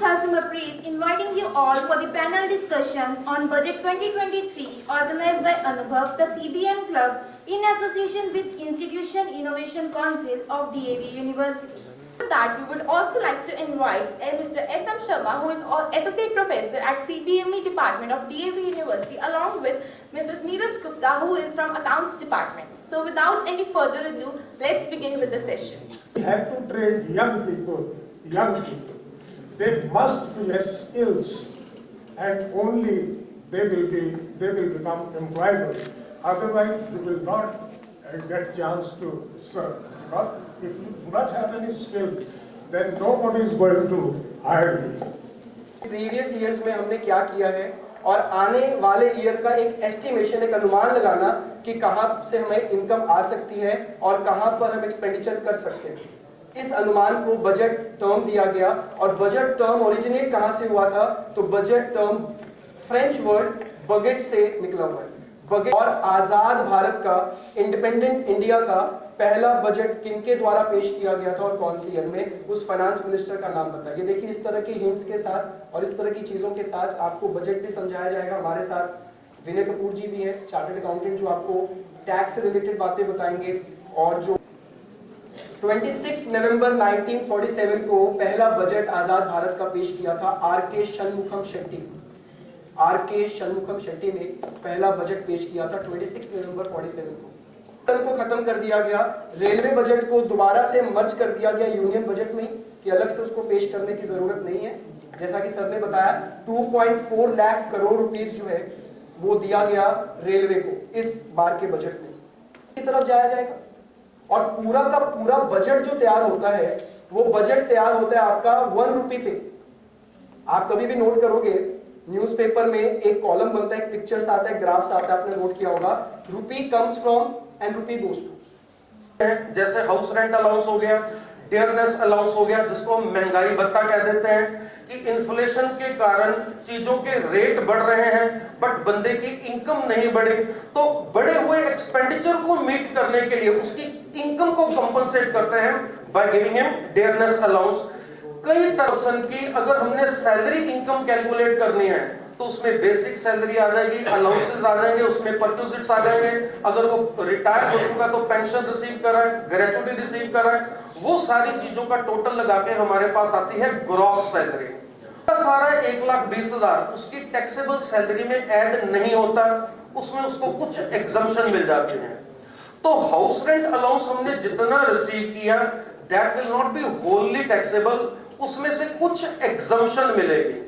Ms. Hasima inviting you all for the panel discussion on Budget 2023 organized by Anubhav, the CBM Club, in association with Institution Innovation Council of DAV University. With that, we would also like to invite Mr. S.M. Sharma, who is Associate Professor at CBME Department of DAV University, along with Mrs. Neeraj Gupta, who is from Accounts Department. So without any further ado, let's begin with the session. We have to train young people. They must be as skills, and only they will become employable. Otherwise, you will not get chance to serve. But if you do not have any skill, then nobody is going to hire you. Previous years में हमने क्या किया है और आने वाले year का एक एस्टिमेशन, एक अनुमान लगाना कि कहां से हमें इनकम आ सकती है और कहां पर हम एक्सपेंडिचर कर सकते हैं। इस अनुमान को बजट टर्म दिया गया और बजट टर्म ओरिजिनेट कहां से हुआ था? तो budget term French word bucket से निकला हुआ है। बगेट और आजाद भारत का, इंडिपेंडेंट इंडिया का पहला बजट किनके द्वारा पेश किया गया था और कौन सी ईयर में? उस फाइनेंस मिनिस्टर का नाम बताइए। देखिए, इस तरह की हिंट्स के साथ और इस तरह की चीजों के साथ आपको बजट भी समझाया जाएगा। हमारे साथ विनय कपूर जी भी हैं, चार्टर्ड अकाउंटेंट, जो आपको टैक्स से रिलेटेड बातें बताएंगे। और जो 26 नवंबर 1947 को पहला बजट आजाद भारत का पेश किया था आर.के. षणमुखम शेट्टी। आर.के. षणमुखम शेट्टी ने पहला बजट पेश किया था 26 नवंबर 47 को। को खत्म कर दिया गया। रेलवे बजट को दोबारा से मर्ज कर दिया गया यूनियन बजट में, कि अलग से उसको पेश करने की जरूरत नहीं है। जैसा कि सर ने बताया, 2.4 लाख करोड़ रुपीस जो है वो दिया गया रेलवे को इस बार के बजट में। की तरफ जाया जाएगा और पूरा का पूरा बजट जो तैयार होता है, वो बजट तैयार होता है आपका 1 रुपये पे। आप कभी भी नोट करोगे, न्यूज़पेपर में एक कॉलम बनता है, एक पिक्चर्स आता है, ग्राफ्स आता है, आपने नोट किया होगा, rupee comes from and rupee goes to. जैसे हाउस रेंट अलाउंस हो गया, डियरनेस अलाउंस हो गया, जिसको हम महंगाई भत्ता कह देते हैं, कि इन्फ्लेशन के कारण चीजों के रेट बढ़ रहे हैं बट बंदे की इनकम नहीं बढ़ी, तो बढ़े हुए एक्सपेंडिचर को मीट करने के लिए उसकी इनकम को कंपनसेट करते हैं by giving him dearness allowance. कई पर्सन की अगर हमने सैलरी इनकम कैलकुलेट करनी है तो उसमें बेसिक सैलरी आ जाएगी, अलाउंसेस आ जाएंगे, उसमें परक्यूजिट्स आ जाएंगे। अगर वो रिटायर हो चुका तो पेंशन रिसीव कर रहा है, ग्रेचुटी रिसीव कर रहा है, वो सारी चीजों का टोटल लगा के हमारे पास आती है ग्रॉस सैलरी। सारा 1,20,000 उसकी टैक्सेबल सैलरी में ऐड नहीं होता, उसमें उसको कुछ एग्जम्पशन मिल जाते हैं। तो हाउस रेंट अलाउंस हमने जितना रिसीव किया, that will not be wholly taxable, उसमें से कुछ एग्जम्पशन मिलेगी।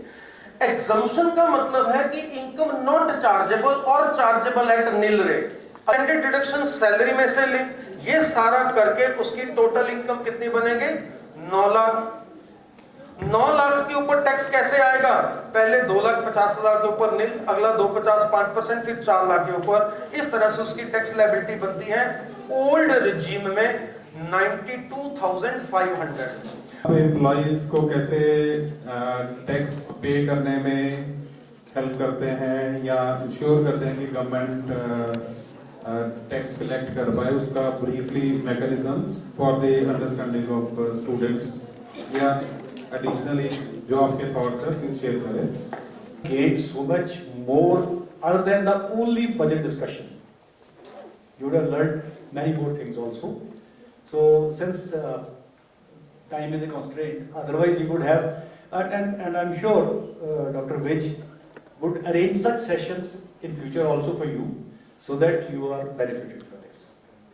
एग्जम्पशन का मतलब है कि इनकम नॉट चार्जेबल और chargeable at nil rate. Attended deduction salary में से ले, ये सारा करके उसकी टोटल इनकम कितनी बनेगी? 9 लाख। 9 लाख के ऊपर टैक्स कैसे आएगा? पहले 2,50,000 के ऊपर नील, अगला 250 5%, फिर 4 लाख के ऊपर। इस तरह से उसकी टैक्स लायबिलिटी बनती है ओल्ड रिजीम में 92,500। एम्प्लॉइज को कैसे टैक्स पे करने में हेल्प करते हैं या इंश्योर करते हैं कि गवर्नमेंट टैक्स कलेक्ट कर पाए, उसका briefly mechanism for the understanding of students, या एडिशनली जो आपके थॉट्स हैं प्लीज शेयर करें। Gained so much more other than the only budget discussion. You would have learned many more things also. So since time is a constraint, otherwise we would have, and I'm sure Dr. Vij would arrange such sessions in future also for you, so that you are benefited from.